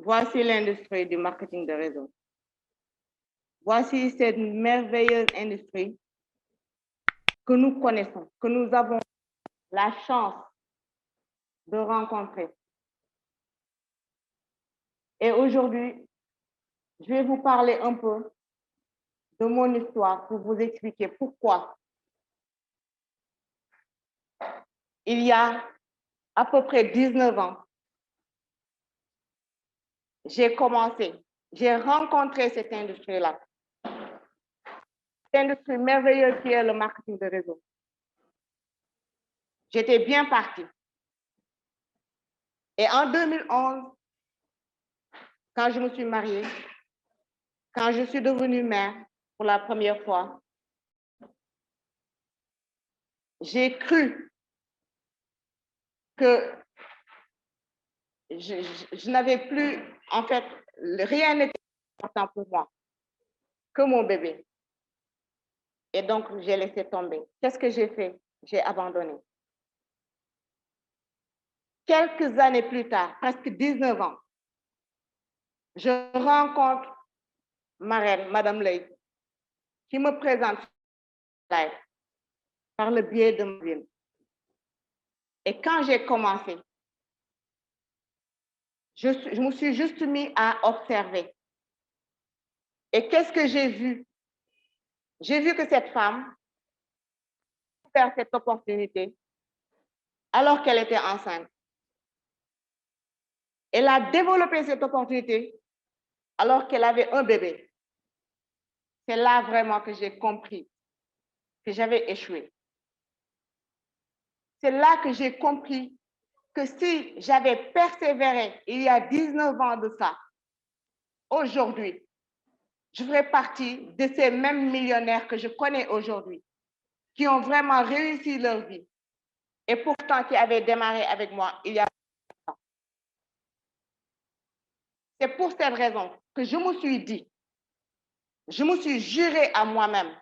Voici l'industrie du marketing de réseau. Voici cette merveilleuse industrie que nous connaissons, que nous avons la chance de rencontrer. Et aujourd'hui, je vais vous parler un peu de mon histoire pour vous expliquer pourquoi il y a à peu près 19 ans, j'ai rencontré cette industrie-là. Cette industrie merveilleuse qui est le marketing de réseau. J'étais bien partie. Et en 2011, quand je me suis mariée, quand je suis devenue mère pour la première fois, j'ai cru que je n'avais plus, en fait, rien n'était important pour moi que mon bébé. Et donc, j'ai laissé tomber. Qu'est-ce que j'ai fait? J'ai abandonné. Quelques années plus tard, presque 19 ans, je rencontre ma reine, Madame Ley, qui me présente live par le biais de ma ville. Et quand j'ai commencé, je me suis juste mis à observer. Et qu'est-ce que j'ai vu? J'ai vu que cette femme faire cette opportunité alors qu'elle était enceinte. Elle a développé cette opportunité alors qu'elle avait un bébé. C'est là vraiment que j'ai compris que j'avais échoué. C'est là que j'ai compris que si j'avais persévéré il y a 19 ans de ça, aujourd'hui, je ferais partie de ces mêmes millionnaires que je connais aujourd'hui, qui ont vraiment réussi leur vie et pourtant qui avaient démarré avec moi il y a longtemps. C'est pour cette raison que je me suis dit, je me suis juré à moi-même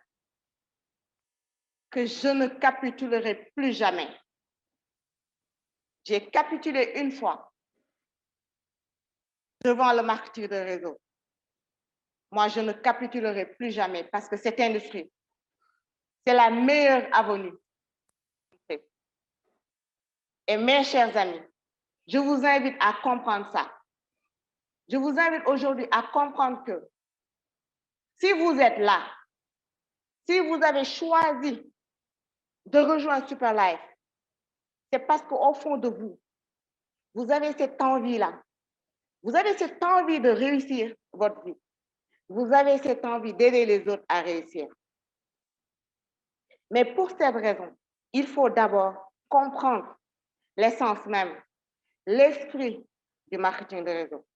que je ne capitulerai plus jamais. J'ai capitulé une fois devant le marketing de réseau. Moi, je ne capitulerai plus jamais parce que cette industrie, c'est la meilleure avenue. Et mes chers amis, je vous invite à comprendre ça. Je vous invite aujourd'hui à comprendre que si vous êtes là, si vous avez choisi de rejoindre Superlife, c'est parce qu'au fond de vous, vous avez cette envie-là. Vous avez cette envie de réussir votre vie. Vous avez cette envie d'aider les autres à réussir. Mais pour cette raison, il faut d'abord comprendre l'essence même, l'esprit du marketing de réseau.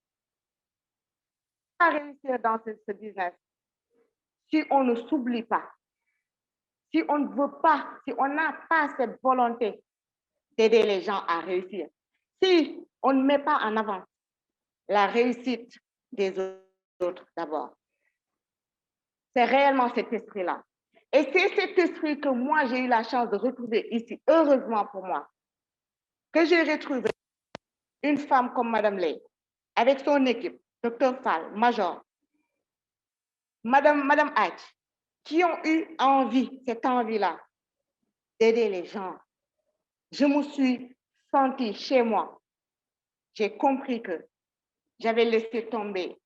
On va réussir dans ce business si on ne s'oublie pas, si on ne veut pas, si on n'a pas cette volonté d'aider les gens à réussir, si on ne met pas en avant la réussite des autres d'abord. C'est réellement cet esprit-là. Et c'est cet esprit que moi, j'ai eu la chance de retrouver ici, heureusement pour moi, que j'ai retrouvé une femme comme Madame Ley, avec son équipe, Dr Fall, Major, Madame Hatch, qui ont eu envie, cette envie-là, d'aider les gens. Je me suis sentie chez moi. J'ai compris que j'avais laissé tomber,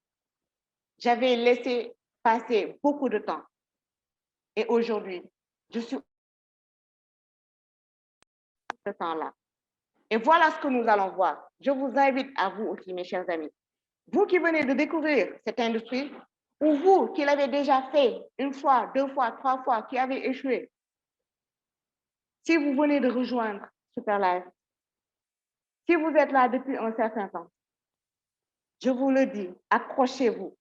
j'avais laissé passer beaucoup de temps. Et aujourd'hui, je suis ce temps-là. Et voilà ce que nous allons voir. Je vous invite à vous aussi, mes chers amis. Vous qui venez de découvrir cette industrie, ou vous qui l'avez déjà fait une fois, deux fois, trois fois, qui avez échoué, si vous venez de rejoindre Superlife, si vous êtes là depuis un certain temps, je vous le dis, accrochez-vous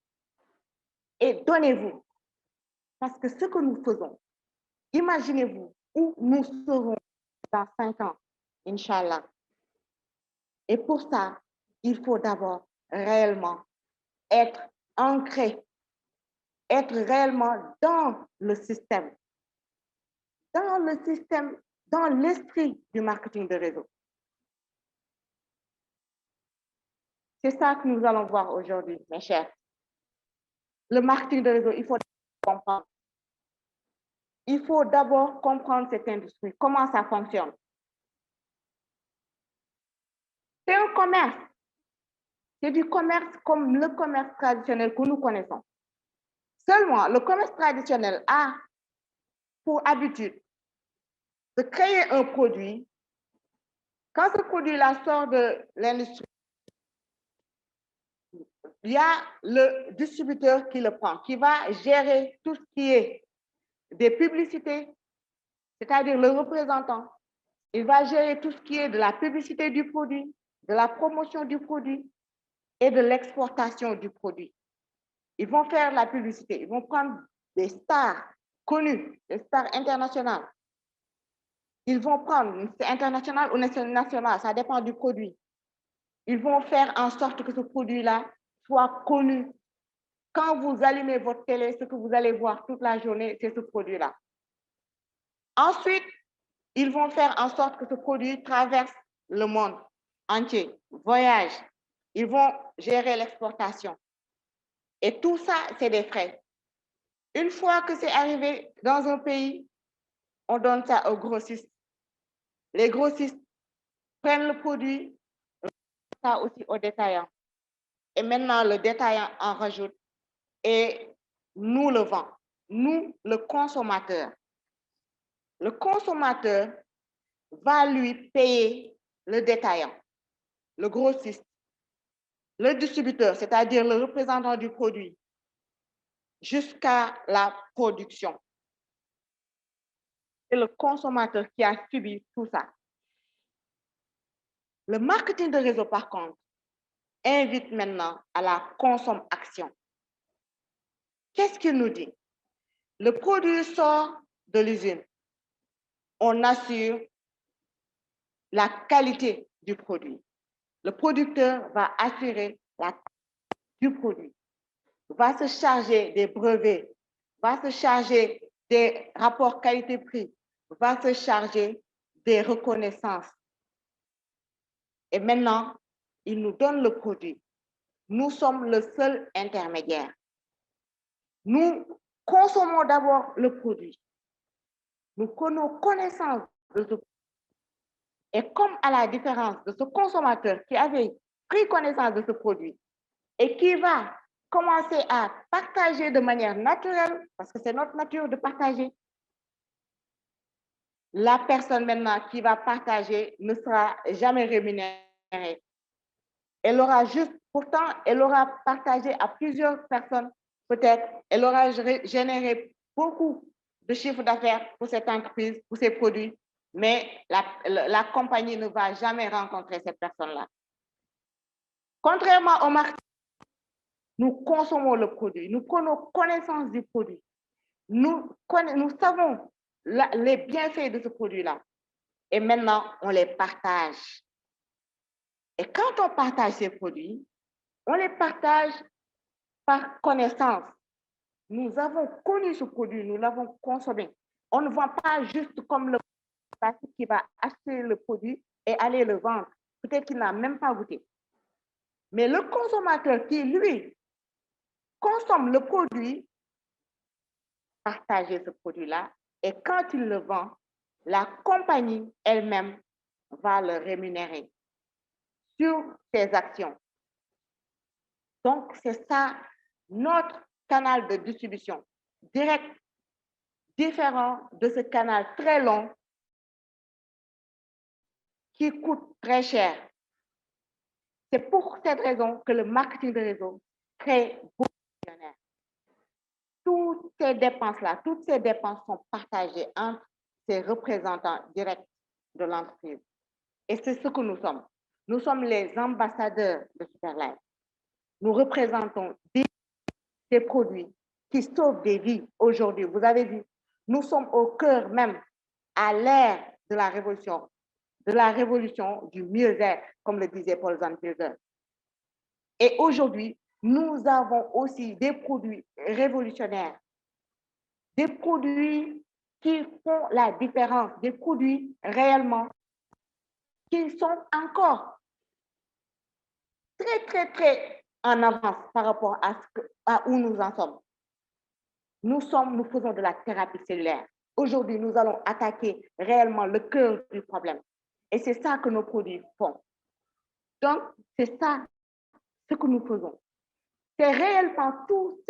et donnez-vous. Parce que ce que nous faisons, imaginez-vous où nous serons dans 5 ans, Inch'Allah. Et pour ça, il faut d'abord réellement être ancré, être réellement dans le système, dans l'esprit du marketing de réseau. C'est ça que nous allons voir aujourd'hui, mes chers. Le marketing de réseau, il faut comprendre. Il faut d'abord comprendre cette industrie, comment ça fonctionne. C'est un commerce. C'est du commerce comme le commerce traditionnel que nous connaissons. Seulement, le commerce traditionnel a pour habitude de créer un produit. Quand ce produit-là sort de l'industrie, il y a le distributeur qui le prend, qui va gérer tout ce qui est des publicités, c'est-à-dire le représentant. Il va gérer tout ce qui est de la publicité du produit, de la promotion du produit et de l'exportation du produit. Ils vont faire la publicité, ils vont prendre des stars connues, des stars internationales. Ils vont prendre, c'est international ou national, ça dépend du produit. Ils vont faire en sorte que ce produit-là soit connu. Quand vous allumez votre télé, ce que vous allez voir toute la journée, c'est ce produit-là. Ensuite, ils vont faire en sorte que ce produit traverse le monde entier, voyage. Ils vont gérer l'exportation. Et tout ça, c'est des frais. Une fois que c'est arrivé dans un pays, on donne ça aux grossistes. Les grossistes prennent le produit, ça aussi aux détaillants. Et maintenant, le détaillant en rajoute et nous le vend. Nous, le consommateur. Le consommateur va lui payer le détaillant, le grossiste, le distributeur, c'est-à-dire le représentant du produit, jusqu'à la production. C'est le consommateur qui a subi tout ça. Le marketing de réseau, par contre, invite maintenant à la consommation. Qu'est-ce qu'il nous dit? Le produit sort de l'usine. On assure la qualité du produit. Le producteur va assurer la qualité du produit, va se charger des brevets, va se charger des rapports qualité-prix, va se charger des reconnaissances. Et maintenant, il nous donne le produit. Nous sommes le seul intermédiaire. Nous consommons d'abord le produit. Nous prenons connaissance de ce produit. Et comme à la différence de ce consommateur qui avait pris connaissance de ce produit et qui va commencer à partager de manière naturelle, parce que c'est notre nature de partager, la personne maintenant qui va partager ne sera jamais rémunérée. Elle aura juste, pourtant, elle aura partagé à plusieurs personnes, peut-être, elle aura généré beaucoup de chiffre d'affaires pour cette entreprise, pour ses produits, mais la compagnie ne va jamais rencontrer cette personne-là. Contrairement au marketing, nous consommons le produit, nous prenons connaissance du produit, nous savons les bienfaits de ce produit-là, et maintenant, on les partage. Et quand on partage ces produits, on les partage par connaissance. Nous avons connu ce produit, nous l'avons consommé. On ne vend pas juste comme le plastique qui va acheter le produit et aller le vendre. Peut-être qu'il n'a même pas goûté. Mais le consommateur qui, lui, consomme le produit, partage ce produit-là, et quand il le vend, la compagnie elle-même va le rémunérer sur ses actions. Donc, c'est ça notre canal de distribution direct, différent de ce canal très long qui coûte très cher. C'est pour cette raison que le marketing de réseau crée beaucoup de millionnaires. Toutes ces dépenses-là, toutes ces dépenses sont partagées entre ces représentants directs de l'entreprise. Et c'est ce que nous sommes. Nous sommes les ambassadeurs de Superlife. Nous représentons des produits qui sauvent des vies aujourd'hui. Vous avez vu, nous sommes au cœur même, à l'ère de la révolution du mieux-être, comme le disait Paul Zandberger. Et aujourd'hui, nous avons aussi des produits révolutionnaires, des produits qui font la différence, des produits réellement qui sont encore très très, très en avance par rapport à où nous en sommes. Nous faisons de la thérapie cellulaire. Aujourd'hui, nous allons attaquer réellement le cœur du problème. Et c'est ça que nos produits font. Donc, c'est ça ce que nous faisons. C'est réellement tout,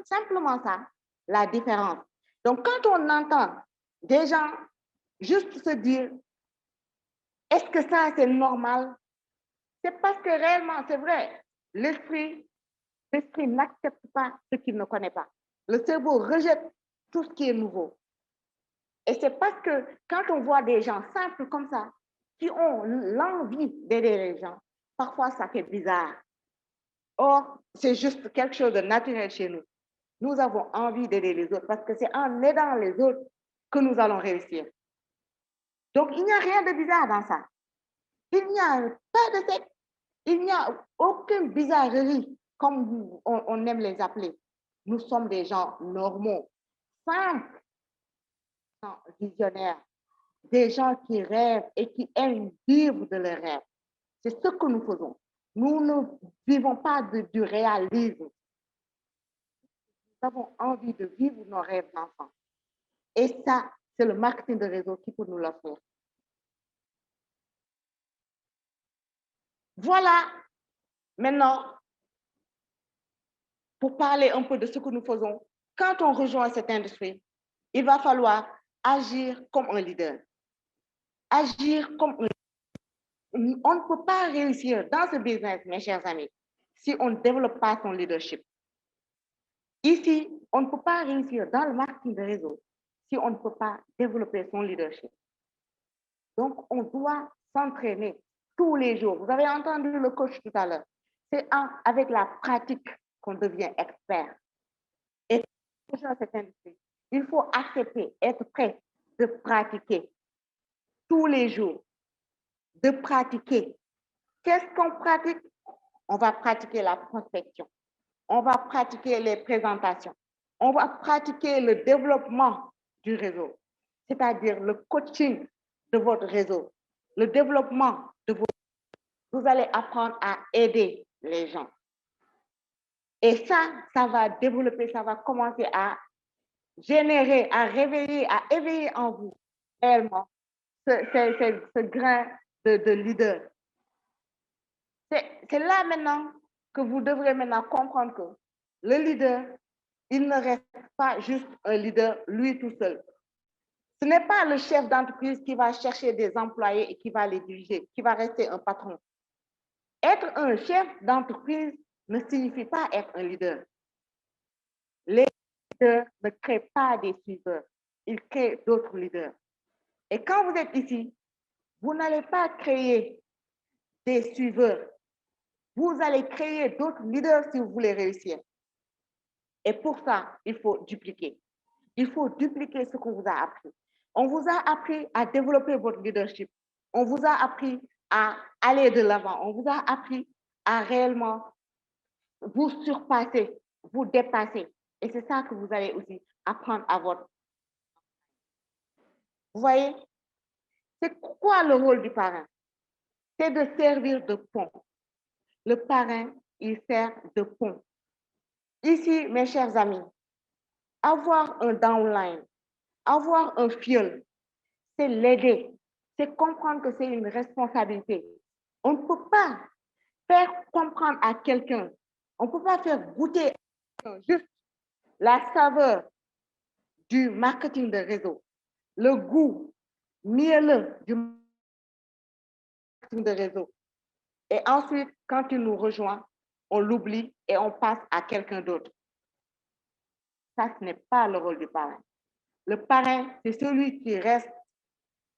simplement ça, la différence. Donc, quand on entend des gens juste se dire, est-ce que ça, c'est normal? C'est parce que réellement, c'est vrai, l'esprit n'accepte pas ce qu'il ne connaît pas. Le cerveau rejette tout ce qui est nouveau. Et c'est parce que quand on voit des gens simples comme ça, qui ont l'envie d'aider les gens, parfois ça fait bizarre. Or, c'est juste quelque chose de naturel chez nous. Nous avons envie d'aider les autres parce que c'est en aidant les autres que nous allons réussir. Donc, il n'y a rien de bizarre dans ça. Il n'y a pas de secte. Il n'y a aucune bizarrerie, comme on aime les appeler. Nous sommes des gens normaux, simples, visionnaires, des gens qui rêvent et qui aiment vivre de leurs rêves. C'est ce que nous faisons. Nous ne vivons pas du réalisme. Nous avons envie de vivre nos rêves d'enfants. Et ça, c'est le marketing de réseau qui peut nous l'offrir. Voilà, maintenant, pour parler un peu de ce que nous faisons, quand on rejoint cette industrie, il va falloir agir comme un leader. Agir comme un leader. On ne peut pas réussir dans ce business, mes chers amis, si on ne développe pas son leadership. Ici, on ne peut pas réussir dans le marketing de réseau si on ne peut pas développer son leadership. Donc, on doit s'entraîner tous les jours. Vous avez entendu le coach tout à l'heure. C'est avec la pratique qu'on devient expert. Et dans cette industrie, il faut accepter, être prêt de pratiquer tous les jours, de pratiquer. Qu'est-ce qu'on pratique? On va pratiquer la prospection. On va pratiquer les présentations. On va pratiquer le développement du réseau, c'est-à-dire le coaching de votre réseau, le développement de votre réseau. Vous allez apprendre à aider les gens. Et ça va développer, ça va commencer à générer, à réveiller, à éveiller en vous réellement ce grain de leader. C'est là maintenant que vous devrez maintenant comprendre que le leader, il ne reste pas juste un leader, lui tout seul. Ce n'est pas le chef d'entreprise qui va chercher des employés et qui va les diriger, qui va rester un patron. Être un chef d'entreprise ne signifie pas être un leader. Les leaders ne créent pas des suiveurs, ils créent d'autres leaders. Et quand vous êtes ici, vous n'allez pas créer des suiveurs. Vous allez créer d'autres leaders si vous voulez réussir. Et pour ça, il faut dupliquer. Il faut dupliquer ce qu'on vous a appris. On vous a appris à développer votre leadership. On vous a appris à aller de l'avant. On vous a appris à réellement vous surpasser, vous dépasser. Et c'est ça que vous allez aussi apprendre à votre. Vous voyez, c'est quoi le rôle du parrain? C'est de servir de pont. Le parrain, il sert de pont. Ici, mes chers amis, avoir un downline, avoir un fiole, c'est l'aider, c'est comprendre que c'est une responsabilité. On ne peut pas faire comprendre à quelqu'un, on ne peut pas faire goûter juste la saveur du marketing de réseau, le goût mielleux du marketing de réseau. Et ensuite, quand il nous rejoint, on l'oublie et on passe à quelqu'un d'autre. Ça, ce n'est pas le rôle du parrain. Le parrain, c'est celui qui reste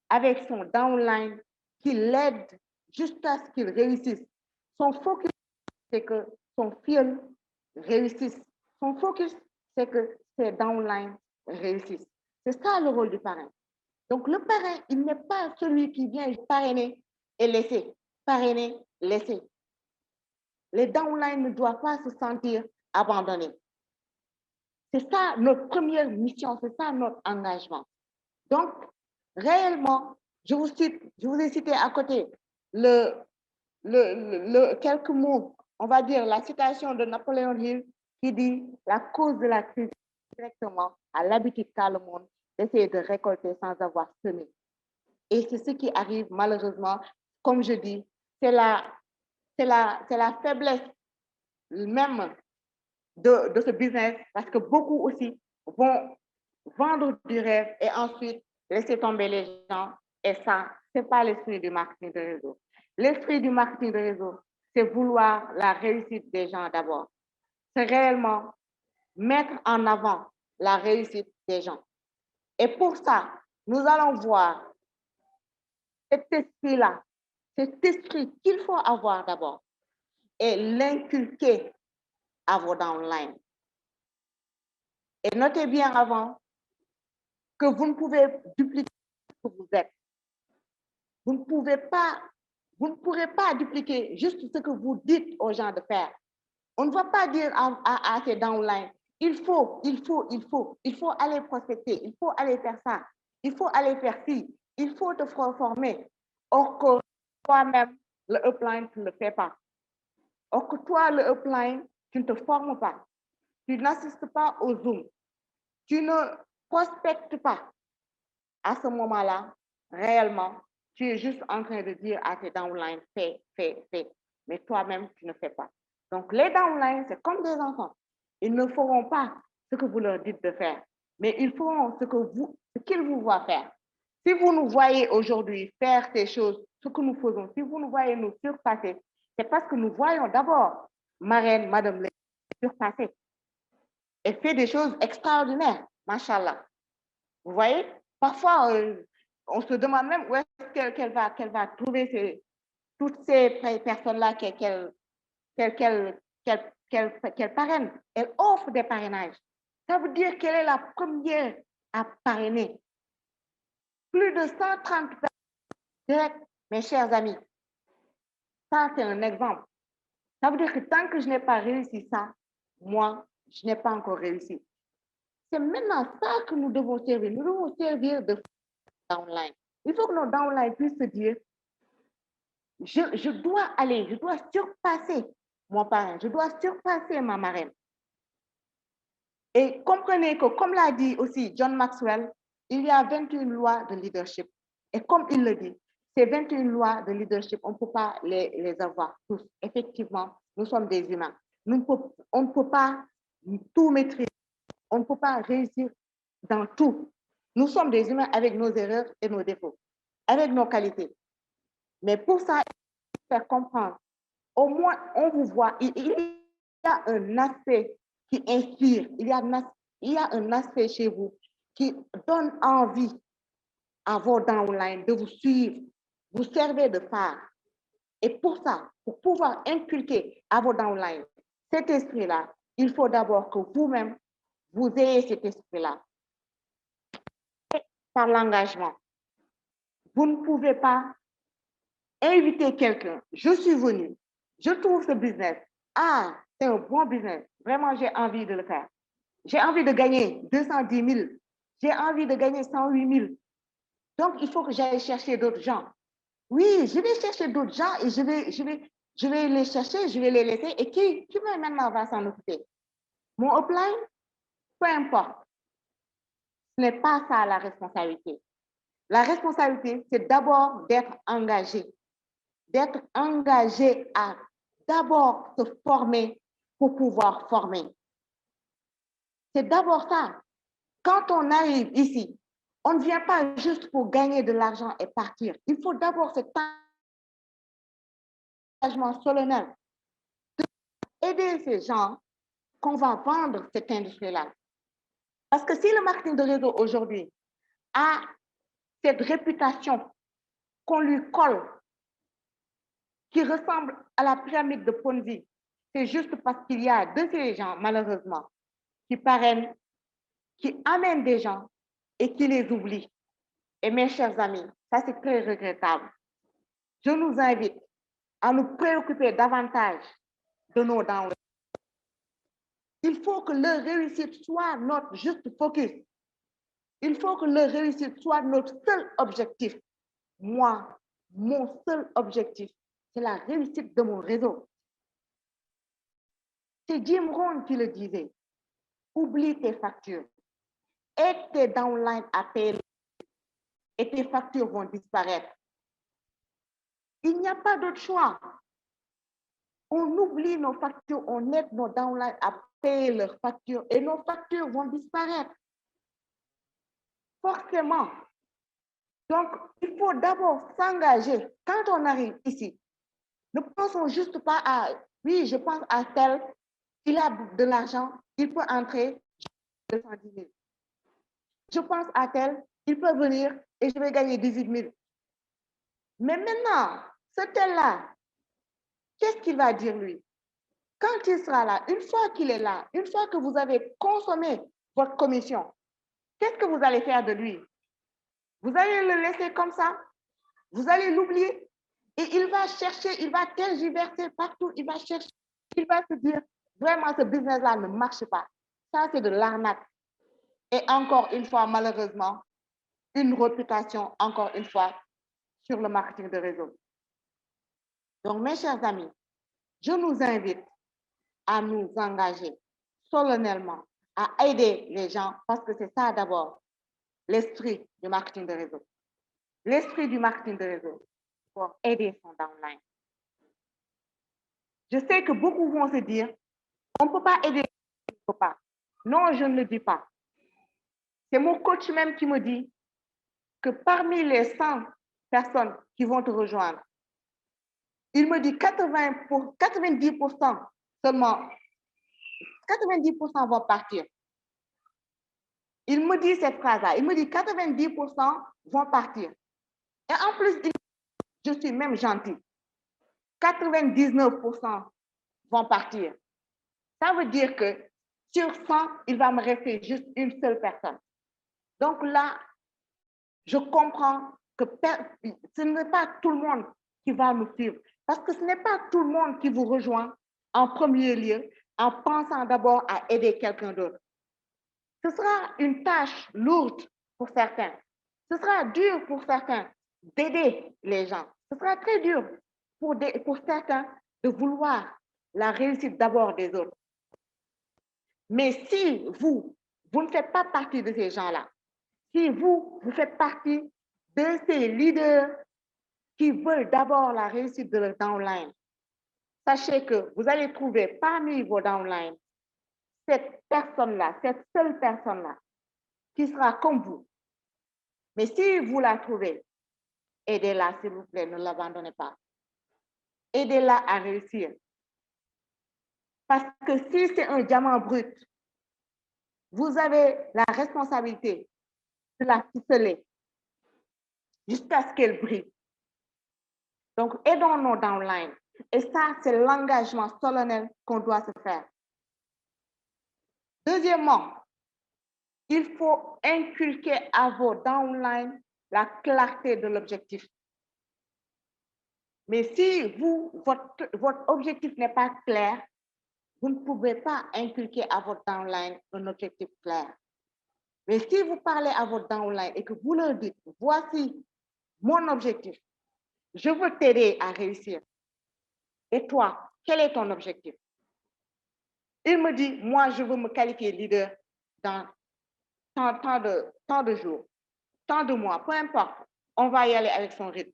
avec son downline, qui l'aide jusqu'à ce qu'il réussisse. Son focus, c'est que son fil réussisse. Son focus, c'est que ses downlines réussissent. C'est ça le rôle du parrain. Donc, le parrain, il n'est pas celui qui vient parrainer et laisser. Parrainer, laisser. Les downlines ne doivent pas se sentir abandonnés. C'est ça notre première mission, c'est ça notre engagement. Donc, réellement, je vous ai cité à côté quelques mots on va dire la citation de Napoléon Hill qui dit la cause de la crise directement à l'habitude qu'a le monde d'essayer de récolter sans avoir semé. Et c'est ce qui arrive malheureusement, comme je dis, c'est la faiblesse même de ce business parce que beaucoup aussi vont vendre du rêve et ensuite laisser tomber les gens. Et ça, ce n'est pas l'esprit du marketing de réseau. L'esprit du marketing de réseau, c'est vouloir la réussite des gens d'abord. C'est réellement mettre en avant la réussite des gens. Et pour ça, nous allons voir cet esprit-là, cet esprit qu'il faut avoir d'abord et l'inculquer à vos downlines. Et notez bien avant que vous ne pouvez dupliquer ce que vous êtes. Vous ne pourrez pas dupliquer juste ce que vous dites aux gens de faire. On ne va pas dire à ces downlines, il faut aller prospecter, il faut aller faire ça, il faut aller faire ci, il faut te former. Or que toi-même, le upline, tu ne le fais pas. Or que toi, le upline, tu ne te formes pas. Tu n'assistes pas au Zoom. Tu ne prospectes pas. À ce moment-là, réellement, tu es juste en train de dire à tes downlines, fais. Mais toi-même, tu ne fais pas. Donc, les downlines, c'est comme des enfants. Ils ne feront pas ce que vous leur dites de faire, mais ils feront ce qu'ils vous voient faire. Si vous nous voyez aujourd'hui faire ces choses, ce que nous faisons, si vous nous voyez nous surpasser, c'est parce que nous voyons d'abord Marraine, Madame Lé, surpasser. Elle fait des choses extraordinaires, machallah. Vous voyez? Parfois, on se demande même où est-ce qu'elle va trouver toutes ces personnes-là qu'elle parraine. Elle offre des parrainages. Ça veut dire qu'elle est la première à parrainer. Plus de 130 personnes directes, mes chers amis. Ça, c'est un exemple. Ça veut dire que tant que je n'ai pas réussi ça, moi, je n'ai pas encore réussi. C'est maintenant ça que nous devons servir. Nous devons servir de downline. Il faut que nos downlines puissent se dire, je dois surpasser mon parrain, je dois surpasser ma marraine. Et comprenez que, comme l'a dit aussi John Maxwell, il y a 21 lois de leadership. Et comme il le dit, ces 21 lois de leadership, on ne peut pas les avoir tous. Effectivement, nous sommes des humains. On ne peut pas tout maîtriser. On ne peut pas réussir dans tout. Nous sommes des humains avec nos erreurs et nos défauts, avec nos qualités. Mais pour ça, il faut faire comprendre. Au moins, on vous voit. Il y a un aspect qui inspire. Il y a un aspect chez vous qui donne envie à vos downlines de vous suivre. Vous servez de phare. Et pour ça, pour pouvoir inculquer à vos downlines cet esprit-là, il faut d'abord que vous-même, vous ayez cet esprit-là. Par l'engagement. Vous ne pouvez pas inviter quelqu'un. Je suis venu, je trouve ce business. Ah, c'est un bon business. Vraiment, j'ai envie de le faire. J'ai envie de gagner 210 000. J'ai envie de gagner 108 000. Donc, il faut que j'aille chercher d'autres gens. Oui, je vais chercher d'autres gens et je vais les chercher, je vais les laisser. Et qui maintenant va s'en occuper? Mon upline? Peu importe. Ce n'est pas ça la responsabilité. La responsabilité, c'est d'abord d'être engagé à d'abord se former pour pouvoir former. C'est d'abord ça. Quand on arrive ici, on ne vient pas juste pour gagner de l'argent et partir. Il faut d'abord cet engagement solennel d'aider ces gens qu'on va vendre cette industrie-là. Parce que si le marketing de réseau aujourd'hui a cette réputation qu'on lui colle, qui ressemble à la pyramide de Ponzi, c'est juste parce qu'il y a de ces gens, malheureusement, qui parrainent, qui amènent des gens et qui les oublient. Et mes chers amis, ça c'est très regrettable. Je nous invite à nous préoccuper davantage de nos downlines. Il faut que leur réussite soit notre juste focus. Il faut que leur réussite soit notre seul objectif. Moi, mon seul objectif, c'est la réussite de mon réseau. C'est Jim Rohn qui le disait. Oublie tes factures. Aide tes downlines à payer et tes factures vont disparaître. Il n'y a pas d'autre choix. On oublie nos factures, on aide nos downlines à payer leurs factures et nos factures vont disparaître. Forcément. Donc, il faut d'abord s'engager. Quand on arrive ici, ne pensons juste pas à, oui, je pense à tel, il a de l'argent, il peut entrer 210 000. Je pense à tel, il peut venir et je vais gagner 18 000. Mais maintenant, ce tel-là, qu'est-ce qu'il va dire lui? Quand il sera là, une fois qu'il est là, une fois que vous avez consommé votre commission, qu'est-ce que vous allez faire de lui? Vous allez le laisser comme ça? Vous allez l'oublier? Et il va chercher, il va tergiverser partout, il va chercher, il va se dire, vraiment, ce business-là ne marche pas. Ça, c'est de l'arnaque. Et encore une fois, malheureusement, une réputation, encore une fois, sur le marketing de réseau. Donc, mes chers amis, je nous invite à nous engager solennellement, à aider les gens, parce que c'est ça d'abord, l'esprit du marketing de réseau. L'esprit du marketing de réseau pour aider son downline. Je sais que beaucoup vont se dire, on ne peut pas aider, on ne peut pas. Non, je ne le dis pas. C'est mon coach même qui me dit que parmi les 100 personnes qui vont te rejoindre, il me dit 90% seulement, 90% vont partir. Il me dit cette phrase-là, il me dit 90% vont partir. Et en plus, je suis même gentil. 99% vont partir. Ça veut dire que sur 100, il va me rester juste une seule personne. Donc là, je comprends que ce n'est pas tout le monde qui va nous suivre. Parce que ce n'est pas tout le monde qui vous rejoint en premier lieu en pensant d'abord à aider quelqu'un d'autre. Ce sera une tâche lourde pour certains. Ce sera dur pour certains d'aider les gens. Ce sera très dur pour certains de vouloir la réussite d'abord des autres. Mais si vous ne faites pas partie de ces gens-là, si vous faites partie de ces leaders qui veulent d'abord la réussite de leur downline, sachez que vous allez trouver parmi vos downlines cette personne-là, cette seule personne-là, qui sera comme vous. Mais si vous la trouvez, aidez-la, s'il vous plaît, ne l'abandonnez pas. Aidez-la à réussir. Parce que si c'est un diamant brut, vous avez la responsabilité de la ficeler jusqu'à ce qu'elle brille. Donc, aidons nos downlines. Et ça, c'est l'engagement solennel qu'on doit se faire. Deuxièmement, il faut inculquer à vos downlines la clarté de l'objectif. Mais si votre objectif n'est pas clair, vous ne pouvez pas inculquer à votre downline un objectif clair. Mais si vous parlez à votre downline et que vous leur dites, voici mon objectif, je veux t'aider à réussir. Et toi, quel est ton objectif? Il me dit, moi, je veux me qualifier leader dans tant de jours, tant de mois, peu importe. On va y aller avec son rythme.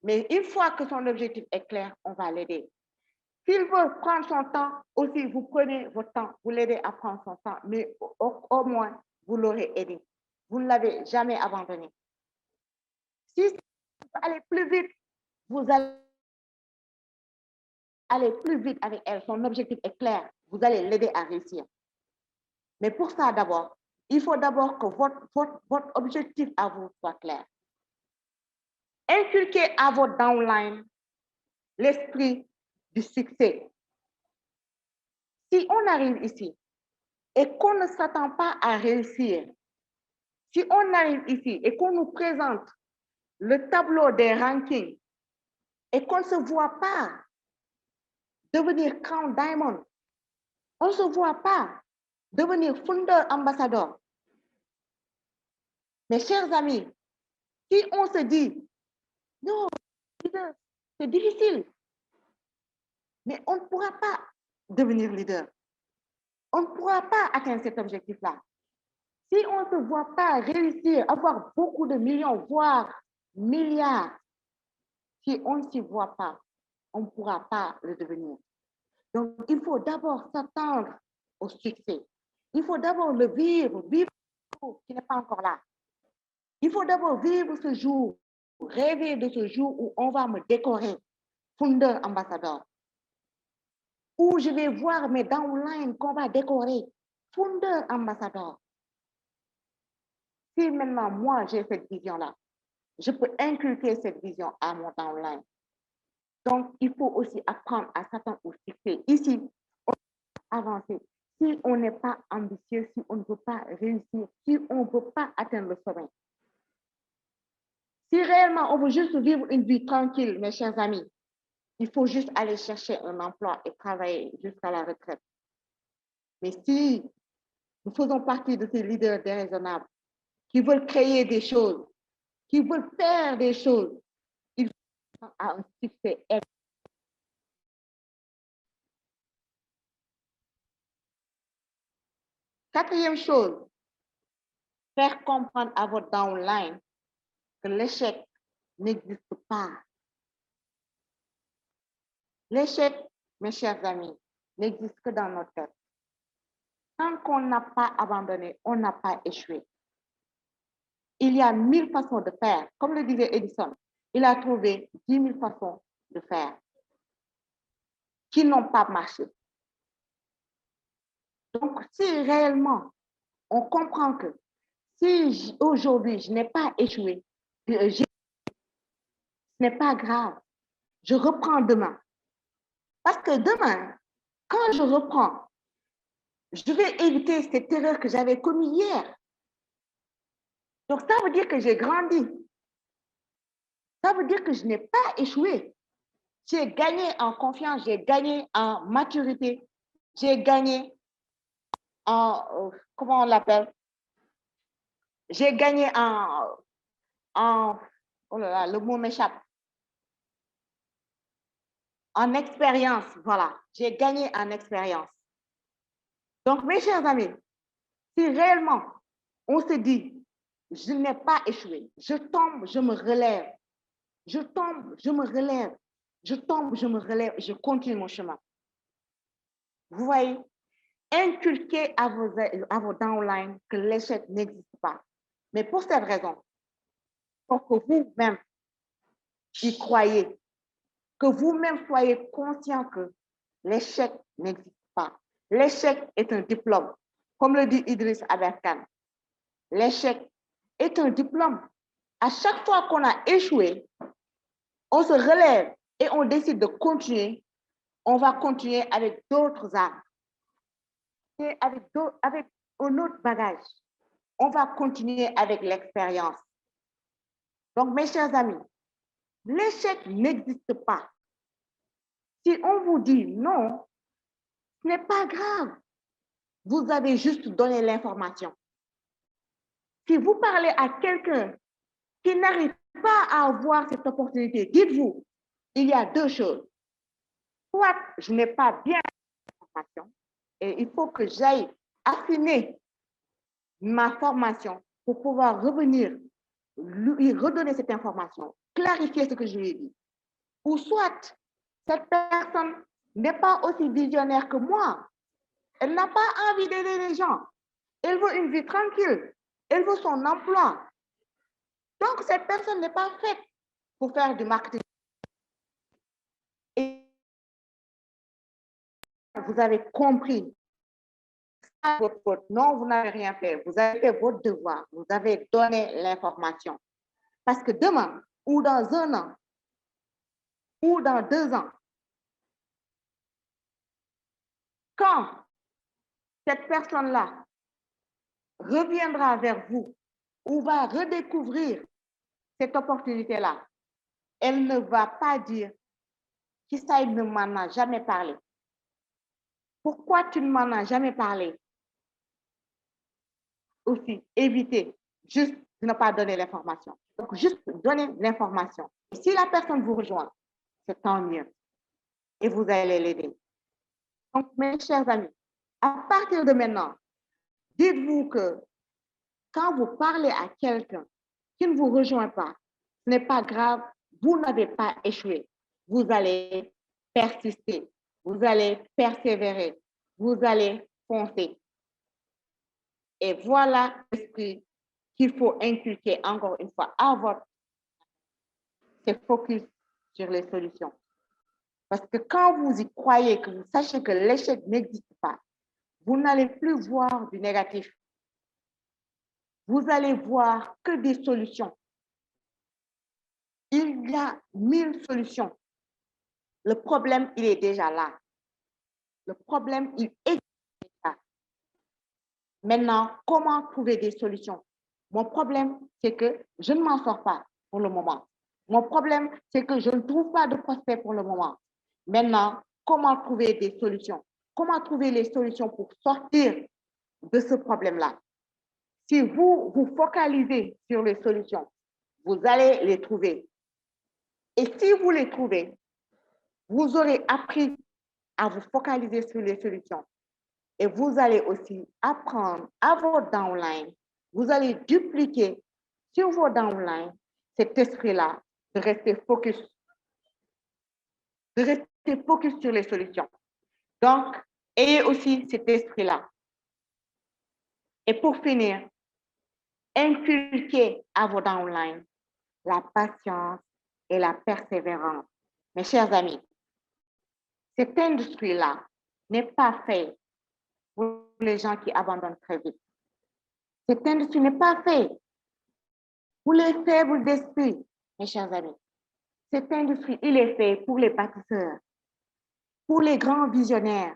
Mais une fois que son objectif est clair, on va l'aider. S'il veut prendre son temps, aussi, vous prenez votre temps, vous l'aidez à prendre son temps, mais au moins, vous l'aurez aidé. Vous ne l'avez jamais abandonné. Si vous allez plus vite, vous allez aller plus vite avec elle. Son objectif est clair. Vous allez l'aider à réussir. Mais pour ça, d'abord, il faut d'abord que votre objectif à vous soit clair. Inculquez à votre downline l'esprit du succès. Si on arrive ici et qu'on ne s'attend pas à réussir, si on arrive ici et qu'on nous présente le tableau des rankings et qu'on ne se voit pas devenir Crown Diamond, on ne se voit pas devenir Founder Ambassador. Mes chers amis, si on se dit, non, c'est difficile, mais on ne pourra pas devenir leader. On ne pourra pas atteindre cet objectif-là. Si on ne se voit pas réussir, avoir beaucoup de millions, voire milliards, si on ne s'y voit pas, on ne pourra pas le devenir. Donc, il faut d'abord s'attendre au succès. Il faut d'abord le vivre ce jour qui n'est pas encore là. Il faut d'abord vivre ce jour, rêver de ce jour où on va me décorer founder ambassadeur, où je vais voir mes downlines qu'on va décorer founder ambassadeur. Si maintenant, moi, j'ai cette vision-là, je peux inculquer cette vision à mon downline. Donc, il faut aussi apprendre à s'attendre au succès. Ici, on va avancer. Si on n'est pas ambitieux, si on ne veut pas réussir, si on ne veut pas atteindre le sommet, si réellement on veut juste vivre une vie tranquille, mes chers amis, il faut juste aller chercher un emploi et travailler jusqu'à la retraite. Mais si nous faisons partie de ces leaders déraisonnables qui veulent créer des choses, qui veulent faire des choses, ils sont à un succès. Quatrième chose, faire comprendre à votre downline que l'échec n'existe pas. L'échec, mes chers amis, n'existe que dans notre tête. Tant qu'on n'a pas abandonné, on n'a pas échoué. Il y a 1000 façons de faire. Comme le disait Edison, il a trouvé 10 000 façons de faire qui n'ont pas marché. Donc, si réellement on comprend que si aujourd'hui je n'ai pas échoué, ce n'est pas grave, je reprends demain. Parce que demain, quand je reprends, je vais éviter cette erreur que j'avais commise hier. Donc, ça veut dire que j'ai grandi. Ça veut dire que je n'ai pas échoué. J'ai gagné en confiance, j'ai gagné en maturité, j'ai gagné en, comment on l'appelle? J'ai gagné oh là là, le mot m'échappe. En expérience, voilà. J'ai gagné en expérience. Donc, mes chers amis, si réellement on se dit, je n'ai pas échoué, je tombe, je me relève, je tombe, je me relève, je tombe, je me relève, je continue mon chemin. Vous voyez, inculquez à vos downlines que l'échec n'existe pas. Mais pour cette raison, pour que vous-même y croyez, que vous-même soyez conscient que l'échec n'existe pas. L'échec est un diplôme. Comme le dit Idriss Aberkan, l'échec est un diplôme. À chaque fois qu'on a échoué, on se relève et on décide de continuer. On va continuer avec d'autres armes, et avec un autre bagage. On va continuer avec l'expérience. Donc, mes chers amis, l'échec n'existe pas. Si on vous dit non, ce n'est pas grave. Vous avez juste donné l'information. Si vous parlez à quelqu'un qui n'arrive pas à avoir cette opportunité, dites-vous, il y a deux choses. Soit je n'ai pas bien l'information et il faut que j'aille affiner ma formation pour pouvoir revenir, lui redonner cette information, clarifier ce que je lui ai dit. Ou soit cette personne n'est pas aussi visionnaire que moi. Elle n'a pas envie d'aider les gens. Elle veut une vie tranquille. Elle veut son emploi. Donc, cette personne n'est pas faite pour faire du marketing. Et vous avez compris. Non, vous n'avez rien fait. Vous avez fait votre devoir. Vous avez donné l'information. Parce que demain, ou dans un an, ou dans 2 ans, quand cette personne-là reviendra vers vous ou va redécouvrir cette opportunité-là, elle ne va pas dire Kissa ne m'en a jamais parlé. Pourquoi tu ne m'en as jamais parlé? Aussi, éviter juste de ne pas donner l'information. Donc, juste donner l'information. Si la personne vous rejoint, c'est tant mieux. Et vous allez l'aider. Donc, mes chers amis, à partir de maintenant, dites-vous que quand vous parlez à quelqu'un qui ne vous rejoint pas, ce n'est pas grave, vous n'avez pas échoué. Vous allez persister, vous allez persévérer, vous allez foncer. Et voilà l'esprit qu'il faut inculquer encore une fois à votre, c'est focus sur les solutions. Parce que quand vous y croyez, que vous sachez que l'échec n'existe pas, vous n'allez plus voir du négatif. Vous allez voir que des solutions. Il y a 1000 solutions. Le problème, il est déjà là. Le problème, il est là. Maintenant, comment trouver des solutions? Mon problème, c'est que je ne m'en sors pas pour le moment. Mon problème, c'est que je ne trouve pas de prospects pour le moment. Maintenant, comment trouver des solutions? Comment trouver les solutions pour sortir de ce problème-là? Si vous vous focalisez sur les solutions, vous allez les trouver. Et si vous les trouvez, vous aurez appris à vous focaliser sur les solutions. Et vous allez aussi apprendre à vos downlines, vous allez dupliquer sur vos downlines cet esprit-là de rester focus sur les solutions. Donc, ayez aussi cet esprit-là. Et pour finir, inculquez à vos downlines la patience et la persévérance. Mes chers amis, cette industrie-là n'est pas faite pour les gens qui abandonnent très vite. Cette industrie n'est pas faite pour les faibles d'esprit, mes chers amis. Cette industrie, il est fait pour les bâtisseurs, pour les grands visionnaires.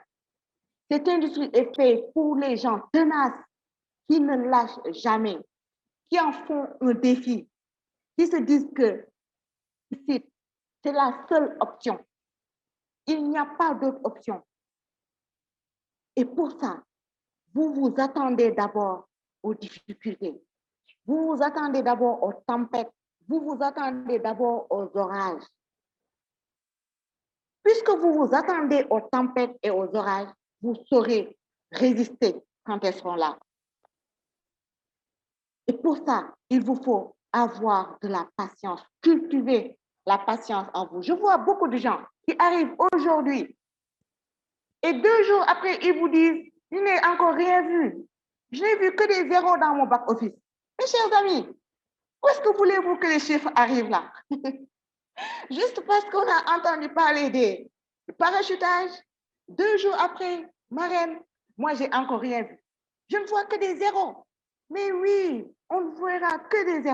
Cette industrie est faite pour les gens tenaces qui ne lâchent jamais, qui en font un défi, qui se disent que c'est la seule option. Il n'y a pas d'autre option. Et pour ça, vous vous attendez d'abord aux difficultés. Vous vous attendez d'abord aux tempêtes. Vous vous attendez d'abord aux orages. Puisque vous vous attendez aux tempêtes et aux orages, vous saurez résister quand elles seront là. Et pour ça, il vous faut avoir de la patience, cultiver la patience en vous. Je vois beaucoup de gens qui arrivent aujourd'hui et 2 jours après, ils vous disent, je n'ai encore rien vu. Je n'ai vu que des zéros dans mon back office. Mes chers amis, où est-ce que voulez-vous que les chiffres arrivent là? Juste parce qu'on a entendu parler des parachutage, 2 jours après, marraine, moi, j'ai encore rien vu. Je ne vois que des zéros. Mais oui, on ne verra que des zéros.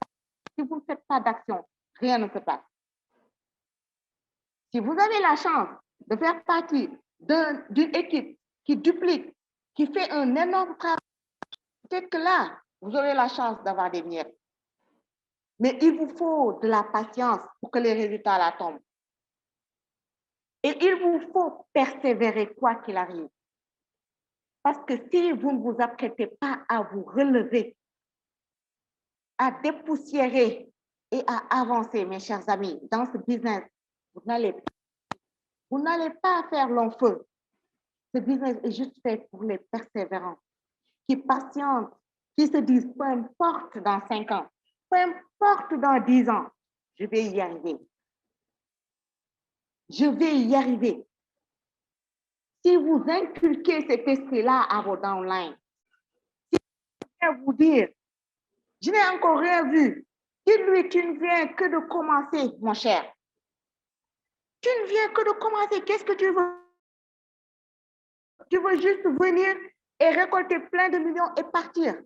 Si vous ne faites pas d'action, rien ne se passe. Si vous avez la chance de faire partie d'une équipe qui duplique, qui fait un énorme travail, peut-être que là, vous aurez la chance d'avoir des miettes. Mais il vous faut de la patience pour que les résultats là tombent. Et il vous faut persévérer quoi qu'il arrive. Parce que si vous ne vous apprêtez pas à vous relever, à dépoussiérer et à avancer, mes chers amis, dans ce business, vous n'allez pas faire long feu. Ce business est juste fait pour les persévérants, qui patientent, qui se disent, peu importe dans 5 ans, peu importe dans 10 ans, je vais y arriver. Je vais y arriver. Si vous inculquez cet esprit-là à vos downlines, si vous vous dire, je n'ai encore rien vu, dis-lui, tu ne viens que de commencer, mon cher. Tu ne viens que de commencer. Qu'est-ce que tu veux? Tu veux juste venir et récolter plein de millions et partir.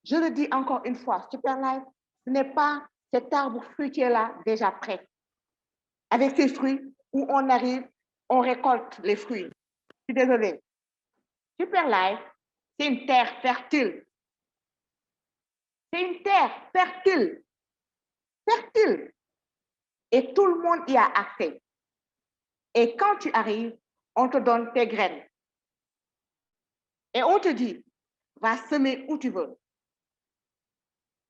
Je le dis encore une fois, Superlife, ce n'est pas cet arbre fruitier-là déjà prêt. Avec ses fruits, où on arrive, on récolte les fruits. Je suis désolée. Superlife, c'est une terre fertile. C'est une terre fertile. Fertile. Et tout le monde y a accès. Et quand tu arrives, on te donne tes graines. Et on te dit, va semer où tu veux.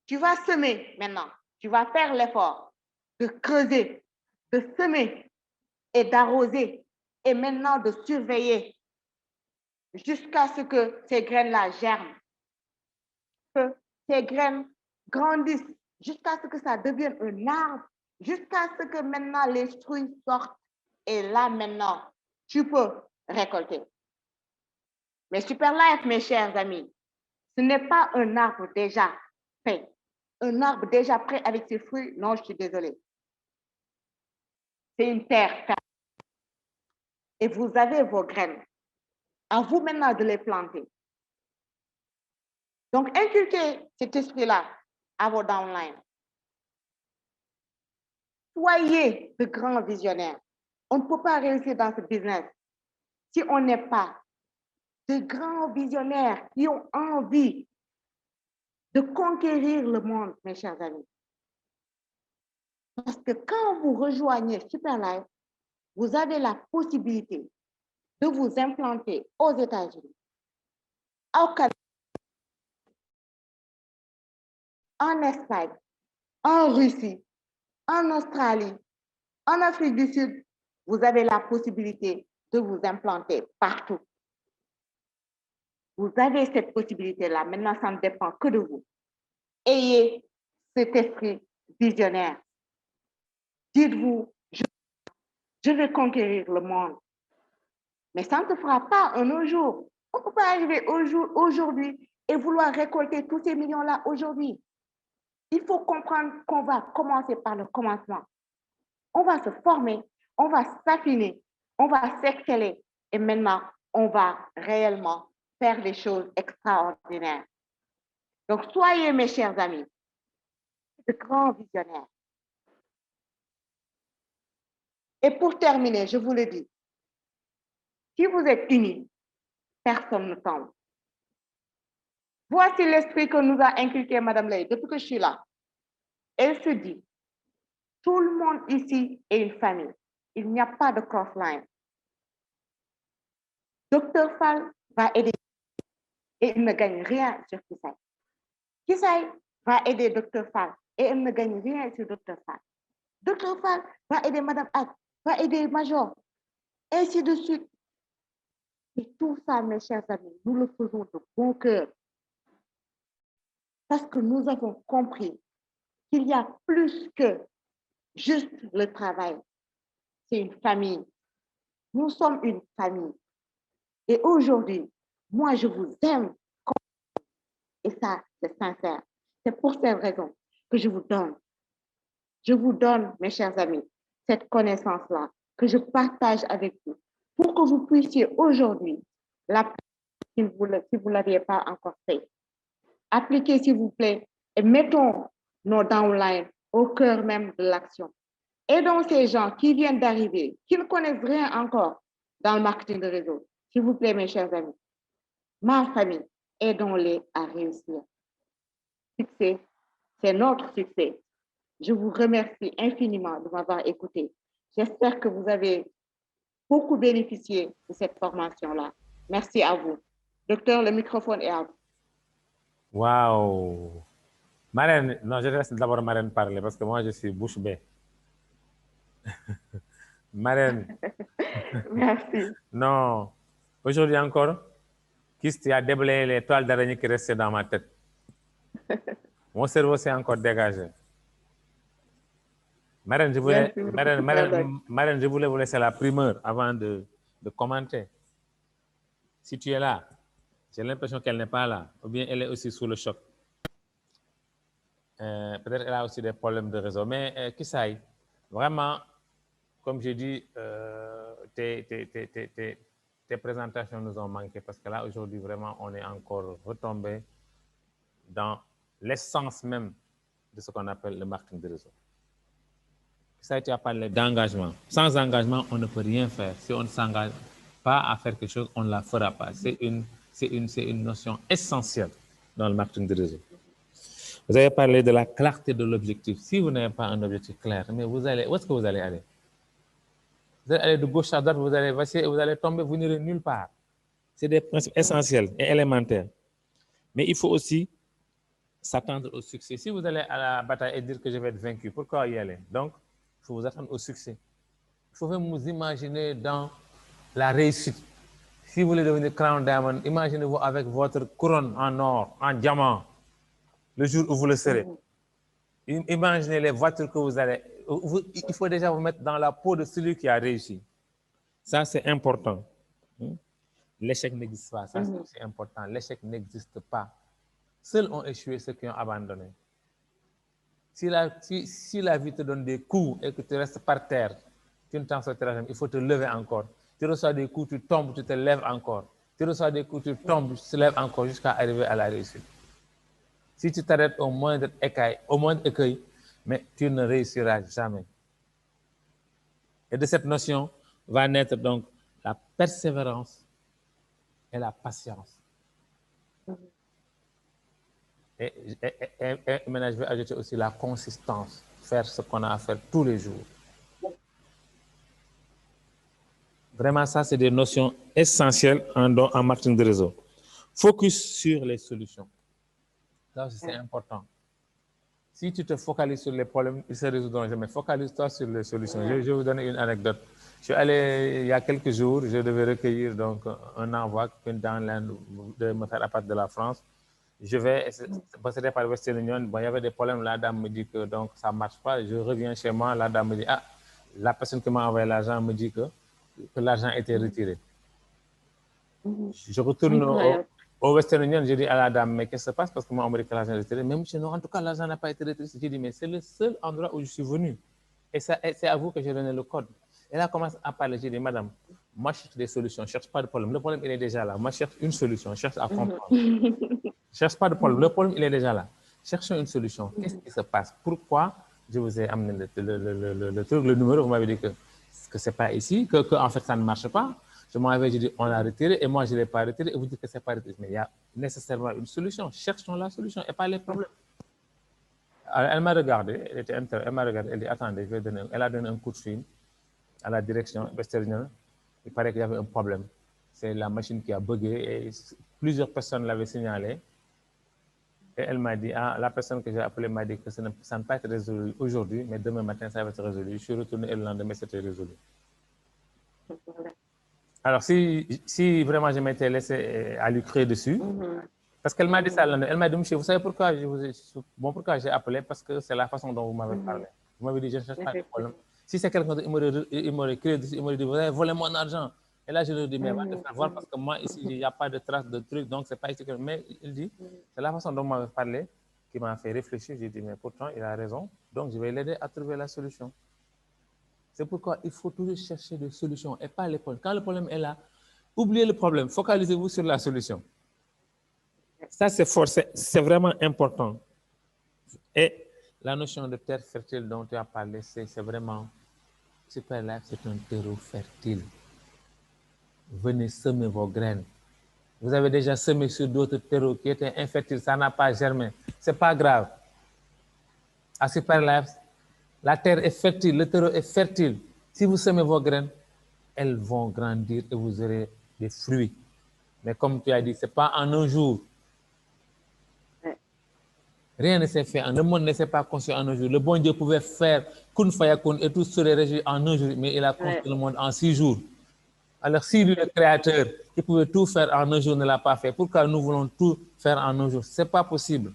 Tu vas semer maintenant. Tu vas faire l'effort de creuser, de semer et d'arroser et maintenant de surveiller jusqu'à ce que ces graines-là germent, que ces graines grandissent, jusqu'à ce que ça devienne un arbre, jusqu'à ce que maintenant les fruits sortent. Et là, maintenant, tu peux récolter. Mais Superlife, mes chers amis, ce n'est pas un arbre déjà fait. Un arbre déjà prêt avec ses fruits, non, je suis désolée. C'est une terre ferme. Et vous avez vos graines. À vous maintenant de les planter. Donc, inculquez cet esprit-là à vos downlines. Soyez de grands visionnaires. On ne peut pas réussir dans ce business si on n'est pas de grands visionnaires qui ont envie de conquérir le monde, mes chers amis. Parce que quand vous rejoignez Superlife, vous avez la possibilité de vous implanter aux États-Unis, au Canada, en Espagne, en Russie, en Australie, en Afrique du Sud. Vous avez la possibilité de vous implanter partout. Vous avez cette possibilité-là. Maintenant, ça ne dépend que de vous. Ayez cet esprit visionnaire. Dites-vous, je vais conquérir le monde. Mais ça ne se fera pas en un jour. On ne peut pas arriver aujourd'hui et vouloir récolter tous ces millions-là aujourd'hui. Il faut comprendre qu'on va commencer par le commencement. On va se former, on va s'affiner, on va s'exceller et maintenant, on va réellement faire des choses extraordinaires. Donc, soyez, mes chers amis, de grands visionnaires. Et pour terminer, je vous le dis, si vous êtes unis, personne ne tombe. Voici l'esprit que nous a inculqué Madame Ley depuis que je suis là. Elle se dit, tout le monde ici est une famille. Il n'y a pas de cross-line. Docteur Fall va aider et il ne gagne rien sur Kisay. Kisay va aider Docteur Fall et il ne gagne rien sur Docteur Fall. Docteur Fall va aider Madame Ad, va aider Major, ainsi de suite. Et tout ça, mes chers amis, nous le faisons de bon cœur. Parce que nous avons compris qu'il y a plus que juste le travail. C'est une famille. Nous sommes une famille. Et aujourd'hui, moi, je vous aime. Et ça, c'est sincère. C'est pour cette raison que je vous donne. Je vous donne, mes chers amis, cette connaissance-là que je partage avec vous pour que vous puissiez aujourd'hui l'appliquer si vous ne l'aviez pas encore fait. Appliquez, s'il vous plaît, et mettons nos downlines au cœur même de l'action. Aidons ces gens qui viennent d'arriver, qui ne connaissent rien encore dans le marketing de réseau. S'il vous plaît, mes chers amis, ma famille, aidons-les à réussir. Succès, c'est notre succès. Je vous remercie infiniment de m'avoir écouté. J'espère que vous avez beaucoup bénéficié de cette formation-là. Merci à vous. Docteur, le microphone est à vous. Waouh! Marraine, non, je laisse d'abord Marraine parler parce que moi, je suis bouche bée. Marraine. Merci. Non, aujourd'hui encore, tu as déblayé les toiles d'araignée qui restaient dans ma tête. Mon cerveau s'est encore dégagé. Marraine, je voulais vous laisser la primeur avant de commenter. Si tu es là, j'ai l'impression qu'elle n'est pas là, ou bien elle est aussi sous le choc. Peut-être qu'elle a aussi des problèmes de réseau. Mais Kisay, vraiment, comme j'ai dit, tes présentations nous ont manqué parce que là, aujourd'hui, vraiment, on est encore retombé dans l'essence même de ce qu'on appelle le marketing de réseau. Ça, tu as parlé d'engagement. Sans engagement, on ne peut rien faire. Si on ne s'engage pas à faire quelque chose, on ne la fera pas. C'est une notion essentielle dans le marketing de réseau. Vous avez parlé de la clarté de l'objectif. Si vous n'avez pas un objectif clair, mais où est-ce que vous allez aller? Vous allez aller de gauche à droite, vous allez vaciller et vous allez tomber, vous n'irez nulle part. C'est des principes essentiels et élémentaires. Mais il faut aussi s'attendre au succès. Si vous allez à la bataille et dire que je vais être vaincu, pourquoi y aller? Donc, il faut vous attendre au succès. Il faut même vous imaginer dans la réussite. Si vous voulez devenir Crown Diamond, imaginez-vous avec votre couronne en or, en diamant, le jour où vous le serez. Imaginez les voitures que vous allez... Il faut déjà vous mettre dans la peau de celui qui a réussi. Ça, c'est important. L'échec n'existe pas. Ça, c'est important. L'échec n'existe pas. Seuls ont échoué ceux qui ont abandonné. Si la vie te donne des coups et que tu restes par terre, tu ne t'en sortiras jamais. Il faut te lever encore. Tu reçois des coups, tu tombes, tu te lèves encore. Tu reçois des coups, tu tombes, tu te lèves encore jusqu'à arriver à la réussite. Si tu t'arrêtes au moindre écueil, mais tu ne réussiras jamais. Et de cette notion va naître donc la persévérance et la patience. Et maintenant, je vais ajouter aussi la consistance, faire ce qu'on a à faire tous les jours. Vraiment, ça, c'est des notions essentielles en marketing de réseau. Focus sur les solutions. Ça aussi, c'est important. Si tu te focalises sur les problèmes, ils se résoudront jamais. Focalise-toi sur les solutions. Je vais vous donner une anecdote. Je suis allé, il y a quelques jours, je devais recueillir donc, un envoi dans l'Inde de me faire à partir de la France. Je vais passer par Western Union. Bon, il y avait des problèmes. La dame me dit que donc, ça ne marche pas. Je reviens chez moi. La dame me dit, ah, la personne qui m'a envoyé l'argent me dit que l'argent était retiré. Je retourne au Western Union. Je dis à la dame, mais qu'est-ce qui se passe? Parce que moi, on me dit que l'argent est retiré. Même chez nous, en tout cas, l'argent n'a pas été retiré. J'ai dit, mais c'est le seul endroit où je suis venu. Et c'est à vous que j'ai donné le code. Et là, elle commence à parler. J'ai dit, madame, moi, je cherche des solutions. Je ne cherche pas de problème. Le problème, il est déjà là. Moi, je cherche une solution. Je cherche à comprendre. Je ne cherche pas de problème. Le problème, il est déjà là. Cherchons une solution. Qu'est-ce qui se passe? Pourquoi je vous ai amené le numéro? Vous m'avez dit que ce n'est pas ici, que en fait, ça ne marche pas. Je m'avais dit, on l'a retiré et moi, je ne l'ai pas retiré et vous dites que ce n'est pas retiré. Mais il y a nécessairement une solution. Cherchons la solution et pas les problèmes. Alors, elle m'a regardé, elle m'a regardé, elle dit, attendez, je vais donner. Elle a donné un coup de fil à la direction Western Union. Il paraît qu'il y avait un problème. C'est la machine qui a bugué et plusieurs personnes l'avaient signalé. Et elle m'a dit, ah, la personne que j'ai appelée m'a dit que ça ne peut pas être résolu aujourd'hui, mais demain matin, ça va être résolu. Je suis retourné et le lendemain, c'était résolu. Alors, si vraiment je m'étais laissé à lui crier dessus, parce qu'elle m'a dit ça, elle m'a dit, monsieur, vous savez pourquoi pourquoi j'ai appelé? Parce que c'est la façon dont vous m'avez parlé. Vous m'avez dit, je ne cherche pas de problème. Si c'est quelqu'un d'autre, il m'aurait crié dessus, il m'aurait dit, vous avez volé mon argent. Et là, je lui ai dit, mais va te faire voir parce que moi, ici, il n'y a pas de traces de trucs, donc c'est pas ici que... Mais il dit, c'est la façon dont vous m'avez parlé qui m'a fait réfléchir. J'ai dit, mais pourtant, il a raison, donc je vais l'aider à trouver la solution. C'est pourquoi il faut toujours chercher des solutions et pas les problèmes. Quand le problème est là, oubliez le problème, focalisez-vous sur la solution. Ça, c'est vraiment important. Et la notion de terre fertile dont tu as parlé, c'est vraiment... Superlife, c'est un terreau fertile. Venez semer vos graines. Vous avez déjà semé sur d'autres terreaux qui étaient infertiles, ça n'a pas germé. Ce n'est pas grave. À Superlife, la terre est fertile, le terreau est fertile. Si vous semez vos graines, elles vont grandir et vous aurez des fruits. Mais comme tu as dit, ce n'est pas en un jour. Rien ne s'est fait. Le monde ne s'est pas construit en un jour. Le bon Dieu pouvait faire kun fayakun et tout serait régi en un jour, mais il a construit le monde en 6 jours. Alors, si lui, le créateur, qui pouvait tout faire en un jour, ne l'a pas fait, pourquoi nous voulons tout faire en un jour? Ce n'est pas possible.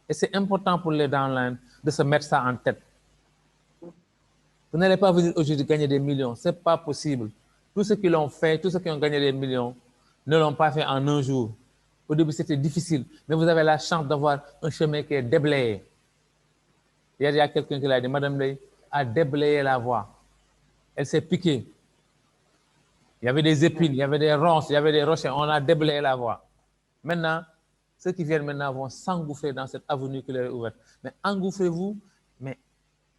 Et c'est important pour les downlines de se mettre ça en tête. Vous n'allez pas venir aujourd'hui gagner des millions. Ce n'est pas possible. Tous ceux qui l'ont fait, tous ceux qui ont gagné des millions, ne l'ont pas fait en un jour. Au début, c'était difficile, mais vous avez la chance d'avoir un chemin qui est déblayé. Hier, il y a quelqu'un qui l'a dit, Madame Ley a déblayé la voie. Elle s'est piquée. Il y avait des épines, il y avait des ronces, il y avait des rochers. On a déblayé la voie. Maintenant, ceux qui viennent maintenant vont s'engouffrer dans cette avenue qui leur est ouverte. Mais engouffrez-vous, mais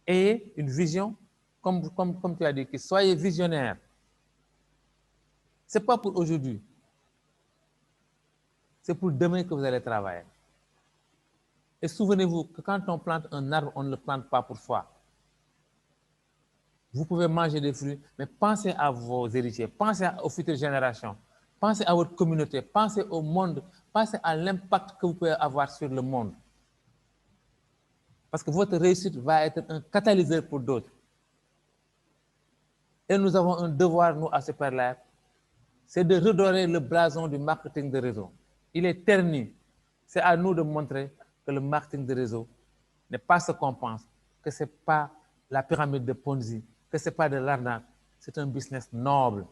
ayez une vision, comme tu as dit, que soyez visionnaire. Ce n'est pas pour aujourd'hui. C'est pour demain que vous allez travailler. Et souvenez-vous que quand on plante un arbre, on ne le plante pas pour soi. Vous pouvez manger des fruits, mais pensez à vos héritiers, pensez aux futures générations, pensez à votre communauté, pensez au monde, pensez à l'impact que vous pouvez avoir sur le monde. Parce que votre réussite va être un catalyseur pour d'autres. Et nous avons un devoir, nous, à Superlife, c'est de redorer le blason du marketing de réseau. Il est terni. C'est à nous de montrer que le marketing de réseau n'est pas ce qu'on pense, que ce n'est pas la pyramide de Ponzi, que ce n'est pas de l'arnaque, c'est un business noble.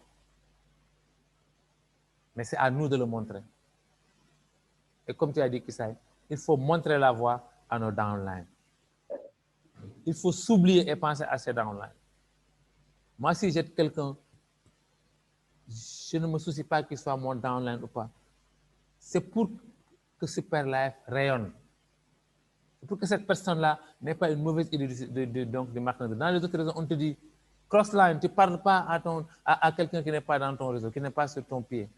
Mais c'est à nous de le montrer. Et comme tu as dit, Kissaï, il faut montrer la voie à nos downlines. Il faut s'oublier et penser à ces downlines. Moi, si j'ai quelqu'un, je ne me soucie pas qu'il soit mon downline ou pas. C'est pour que Superlife rayonne. C'est pour que cette personne-là n'ait pas une mauvaise idée donc, du marketing. Dans les autres réseaux, on te dit, crossline, tu ne parles pas à quelqu'un qui n'est pas dans ton réseau, qui n'est pas sur ton pied.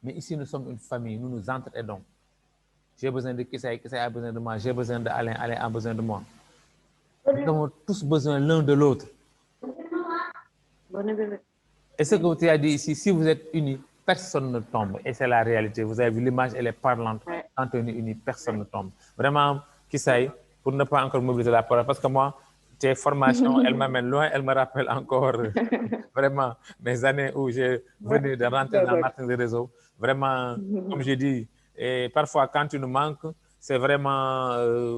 Mais ici, nous sommes une famille, nous nous entraidons. J'ai besoin de Kissaï, Kissaï a besoin de moi, j'ai besoin d'Alain, Alain a besoin de moi. Nous avons tous besoin l'un de l'autre. Et ce que tu as dit ici, si vous êtes unis, personne ne tombe. Et c'est la réalité. Vous avez vu l'image, elle est parlante. Quand on est unis, personne ne tombe. Vraiment, Kissaï, pour ne pas encore mobiliser la parole, parce que moi, tes formations, elles m'amènent loin, elles me rappellent encore vraiment mes années où je venais de rentrer dans le marketing de réseau. Vraiment, comme j'ai dit, et parfois quand tu nous manques, c'est vraiment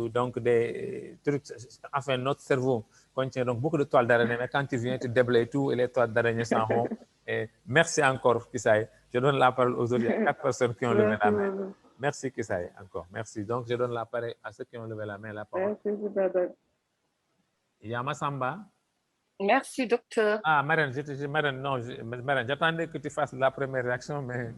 donc des trucs, enfin notre cerveau contient donc beaucoup de toiles d'araignée, mais quand tu viens, tu déblayes tout et les toiles d'araignée s'en vont. Et merci encore, Kissaï. Je donne la parole aux autres. Il y a 4 personnes qui ont levé la main. Merci, Kissaï, encore. Merci. Donc, je donne la parole à ceux qui ont levé la main. La parole. Yama Samba. Merci, docteur. Ah, Marine, j'attendais que tu fasses la première réaction, mais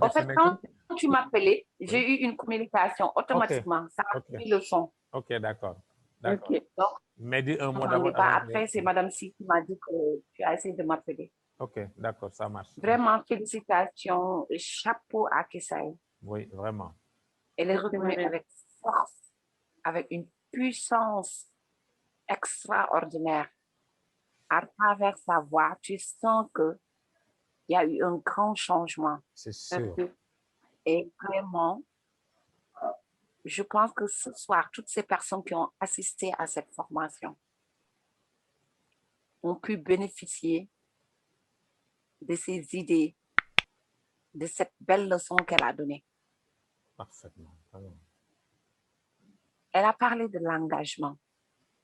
en fait, quand tu m'appelais, j'ai eu une communication automatiquement. Ça a pris le son. Ok, d'accord. Okay. Donc, mais dis un mot d'abord. Après, c'est Madame Si qui m'a dit que tu as essayé de m'appeler. Ok, d'accord, ça marche. Vraiment, félicitations. Chapeau à Kissaï. Oui, vraiment. Elle est revenue avec force, avec une puissance extraordinaire. À travers sa voix, tu sens qu'il y a eu un grand changement. C'est sûr. Et vraiment, je pense que ce soir, toutes ces personnes qui ont assisté à cette formation ont pu bénéficier de ces idées, de cette belle leçon qu'elle a donnée. Parfaitement. Elle a parlé de l'engagement.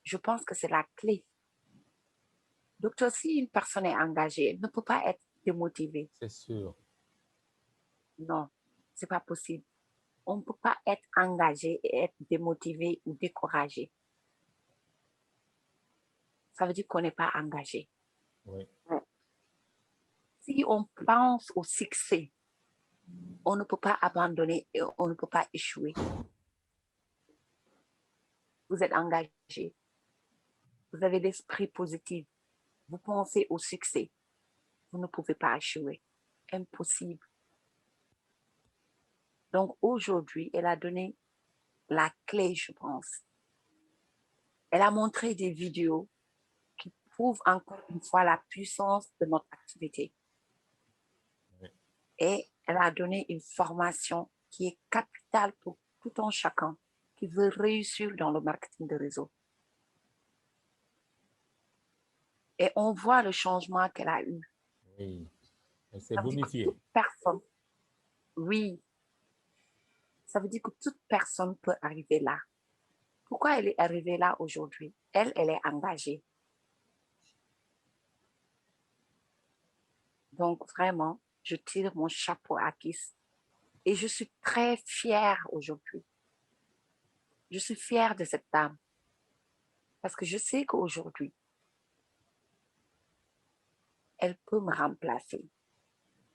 Je pense que c'est la clé. Docteur, si une personne est engagée, elle ne peut pas être démotivée. C'est sûr. Non, ce n'est pas possible. On ne peut pas être engagé et être démotivé ou découragé. Ça veut dire qu'on n'est pas engagé. Oui. Si on pense au succès, on ne peut pas abandonner et on ne peut pas échouer. Vous êtes engagé. Vous avez l'esprit positif. Vous pensez au succès. Vous ne pouvez pas échouer. Impossible. Donc aujourd'hui, elle a donné la clé, je pense. Elle a montré des vidéos qui prouvent encore une fois la puissance de notre activité. Oui. Et elle a donné une formation qui est capitale pour tout un chacun qui veut réussir dans le marketing de réseau. Et on voit le changement qu'elle a eu. Oui, elle s'est bonifiée. Toute personne, oui, ça veut dire que toute personne peut arriver là. Pourquoi elle est arrivée là aujourd'hui? Elle est engagée. Donc vraiment, je tire mon chapeau à Kiss. Et je suis très fière aujourd'hui. Je suis fière de cette dame. Parce que je sais qu'aujourd'hui, elle peut me remplacer.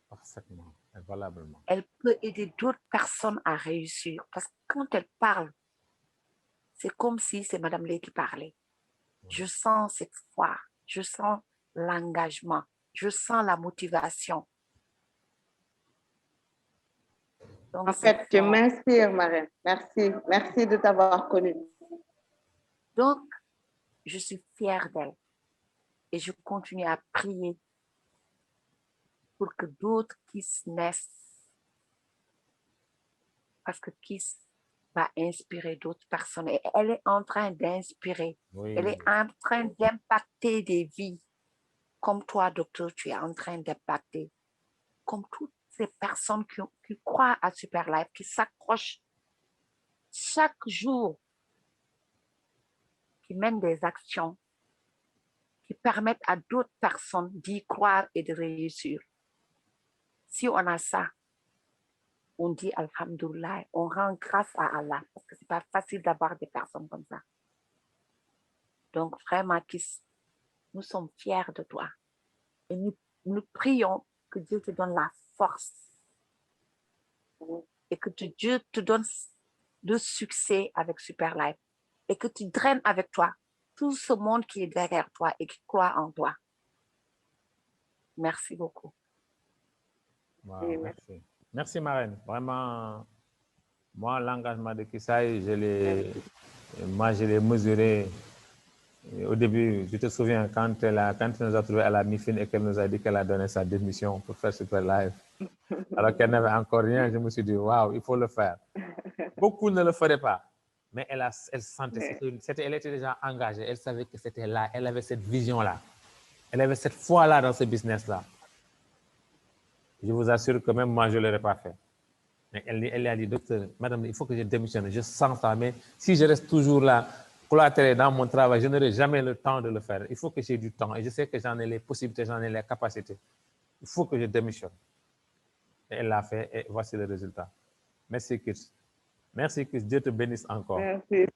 Parfaitement, valablement. Elle peut aider d'autres personnes à réussir. Parce que quand elle parle, c'est comme si c'est Madame Lé qui parlait. Oui. Je sens cette foi, je sens l'engagement, je sens la motivation. Donc, en fait, tu m'inspires, Marine. Merci. Merci de t'avoir connue. Donc, je suis fière d'elle. Et je continue à prier pour que d'autres Kiss naissent. Parce que Kiss va inspirer d'autres personnes. Et elle est en train d'inspirer. Oui. Elle est en train d'impacter des vies. comme toi, docteur, tu es en train d'impacter, comme toutes ces personnes qui croient à Super Life, qui s'accrochent chaque jour, qui mènent des actions, qui permettent à d'autres personnes d'y croire et de réussir. Si on a ça, on dit Alhamdoulilah, on rend grâce à Allah, parce que ce n'est pas facile d'avoir des personnes comme ça. Donc, vraiment, Kiss, nous sommes fiers de toi. Et nous prions que Dieu te donne la force et que Dieu te donne le succès avec Super Life et que tu draines avec toi tout ce monde qui est derrière toi et qui croit en toi. Merci beaucoup. Wow, merci. Merci, Marraine. Vraiment, moi, l'engagement de Kissaye, je l'ai mesuré au début. Je te souviens quand elle nous a trouvés à la MIFIN et qu'elle nous a dit qu'elle a donné sa démission pour faire Super Live. Alors qu'elle n'avait encore rien, je me suis dit, waouh, il faut le faire. Beaucoup ne le feraient pas, mais elle sentait, elle était déjà engagée, elle savait que c'était là, elle avait cette vision-là, elle avait cette foi-là dans ce business-là. Je vous assure que même moi, je ne l'aurais pas fait. Mais elle a dit, docteur, madame, il faut que je démissionne, je sens ça, mais si je reste toujours là, cloîtré dans mon travail, je n'aurai jamais le temps de le faire. Il faut que j'ai du temps et je sais que j'en ai les possibilités, j'en ai les capacités. Il faut que je démissionne. Et elle l'a fait et voici le résultat. Merci, Chris. Merci, Chris. Dieu te bénisse encore. Merci.